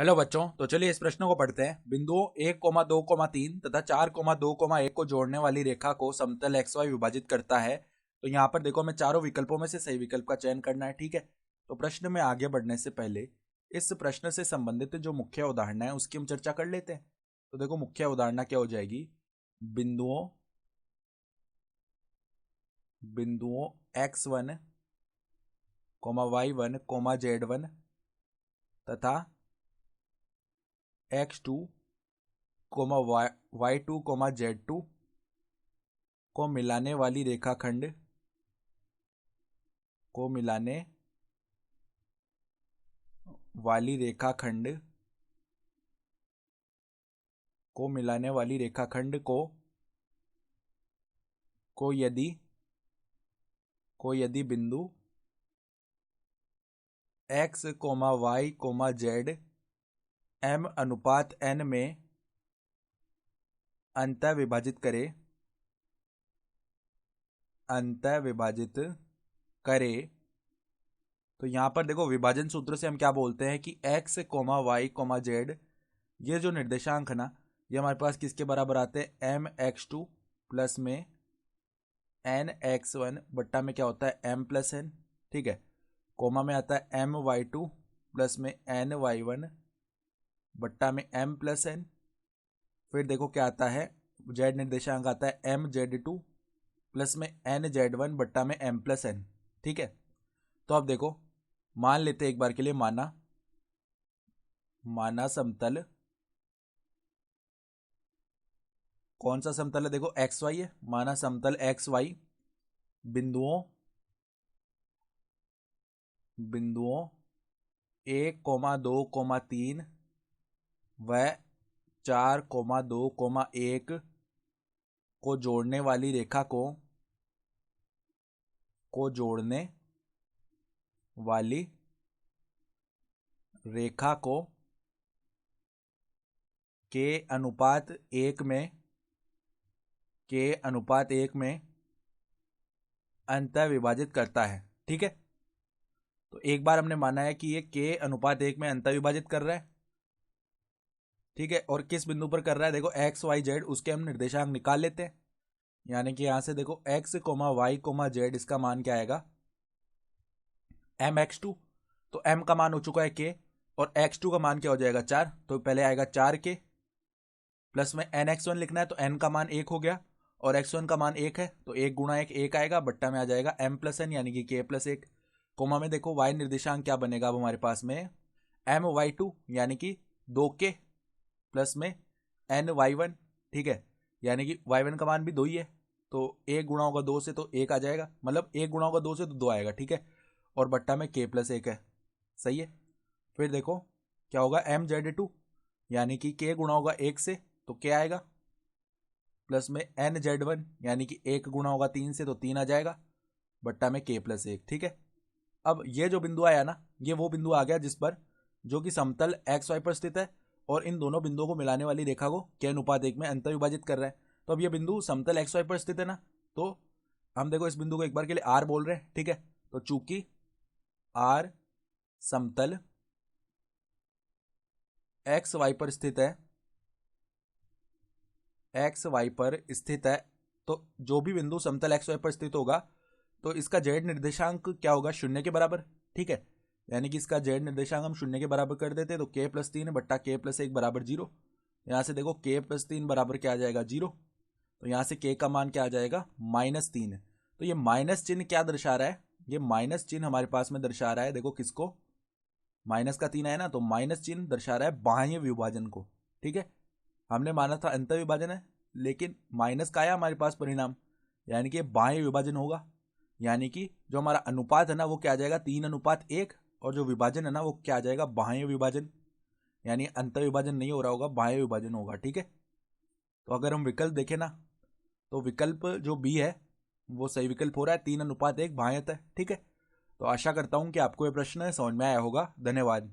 Hello बच्चों, तो चलिए इस प्रश्न को पढ़ते हैं। बिंदुओं 1,2,3 तथा 4,2,1 को जोड़ने वाली रेखा को समतल XY विभाजित करता है। तो यहाँ पर देखो, हमें चारों विकल्पों में से सही विकल्प का चयन करना है। ठीक है, तो प्रश्न में आगे बढ़ने से पहले इस प्रश्न से संबंधित जो मुख्य उदाहरण है उसकी हम चर्चा कर लेते हैं। तो देखो, मुख्य उदाहरण क्या हो जाएगी। बिंदुओं बिंदुओं X1, Y1, Z1 तथा X2, Y2, Z2 को मिलाने वाली रेखाखंड को मिलाने वाली रेखाखंड को मिलाने वाली रेखाखंड को यदि बिंदु x, y, z m अनुपात n में अंतः विभाजित करे तो यहां पर देखो, विभाजन सूत्र से हम क्या बोलते हैं कि x, y, z ये जो निर्देशांक है ना, ये हमारे पास किसके बराबर आते हैं, mx2 प्लस में nx1 बट्टा में क्या होता है, m+n। ठीक है, कोमा में आता है my2 प्लस में ny1 बट्टा में m+n। फिर देखो क्या आता है, z निर्देशांक आता है mz2 प्लस में nz1 बट्टा में m+n। ठीक है, तो अब देखो, मान लेते हैं एक बार के लिए, माना समतल, कौन सा समतल है, देखो xy है, माना समतल xy बिंदुओं 1,2,3 व 4,2,1 को जोड़ने वाली रेखा को के अनुपात 1 में अंतः विभाजित करता है। ठीक है, तो एक बार हमने माना है कि ये के अनुपात 1 में अंतः विभाजित कर रहा है। ठीक है, और किस बिंदु पर कर रहा है, देखो x, y, z, उसके हम निर्देशांक निकाल लेते हैं। यानी कि यहां से देखो x, y, z इसका मान क्या आएगा, mx2। तो m का मान हो चुका है k और x2 का मान क्या हो जाएगा, 4। तो पहले आएगा 4k प्लस में nx1 लिखना है, तो n का मान 1 हो गया और x1 का मान 1 है, तो 1 गुणा 1 1 आएगा, बट्टा में आ जाएगा m+n यानी कि k+1। कोमा में देखो y निर्देशांक क्या बनेगा अब हमारे पास में, my2 यानी कि 2k प्लस में ny1। ठीक है, यानी कि y1 का मान भी 2 ही है, तो 1 गुणा होगा 2 से तो 1 आ जाएगा, मतलब 1 गुणा होगा 2 से तो 2 आएगा। ठीक है, और बट्टा में k+1 है। सही है, फिर देखो क्या होगा, mz2 यानी कि k गुणा होगा 1 से तो क्या आएगा, प्लस में nz1 यानी कि 1 गुणा होगा 3 से तो 3 आ जाएगा, बट्टा में k+1। ठीक है, अब ये जो बिंदु आया ना, ये वो बिंदु आ गया जिस पर, जो कि समतल XY पर स्थित है और इन दोनों बिंदुओं को मिलाने वाली रेखा को के अनुपात 1 में अंतर विभाजित कर रहा है। तो अब ये बिंदु समतल XY पर स्थित है ना, तो हम देखो इस बिंदु को एक बार के लिए R बोल रहे हैं। ठीक है, तो चूंकि R समतल XY पर स्थित है, तो जो भी बिंदु समतल XY पर स्थित होगा तो इसका z निर्देशांक क्या होगा, 0 के बराबर। ठीक है, यानी कि इसका z निर्देशांक हम 0 के बराबर कर देते, तो k+3 बट्टा k+1 बराबर 0। यहाँ से देखो k+3 बराबर क्या आ जाएगा, 0। तो यहाँ से k का मान क्या आ जाएगा, -3। तो ये माइनस चिन्ह क्या दर्शा रहा है, ये माइनस चिन्ह हमारे पास में दर्शा रहा है, देखो किसको, माइनस का 3 है ना, तो माइनस चिन्ह दर्शा रहा है बाह्य विभाजन को। ठीक है, हमने माना था अंतर विभाजन है, लेकिन माइनस का आया हमारे पास परिणाम, यानी कि बाह्य विभाजन होगा। यानी कि जो हमारा अनुपात है ना वो क्या आ जाएगा, 3:1, और जो विभाजन है ना वो क्या आ जाएगा, बाह्य विभाजन। यानी अंतर विभाजन नहीं हो रहा होगा, बाह्य विभाजन होगा। ठीक है, तो अगर हम विकल्प देखें ना, तो विकल्प जो बी है वो सही विकल्प हो रहा है, 3:1 बाह्यत है। ठीक है, तो आशा करता हूं कि आपको ये प्रश्न समझ में आया होगा। धन्यवाद।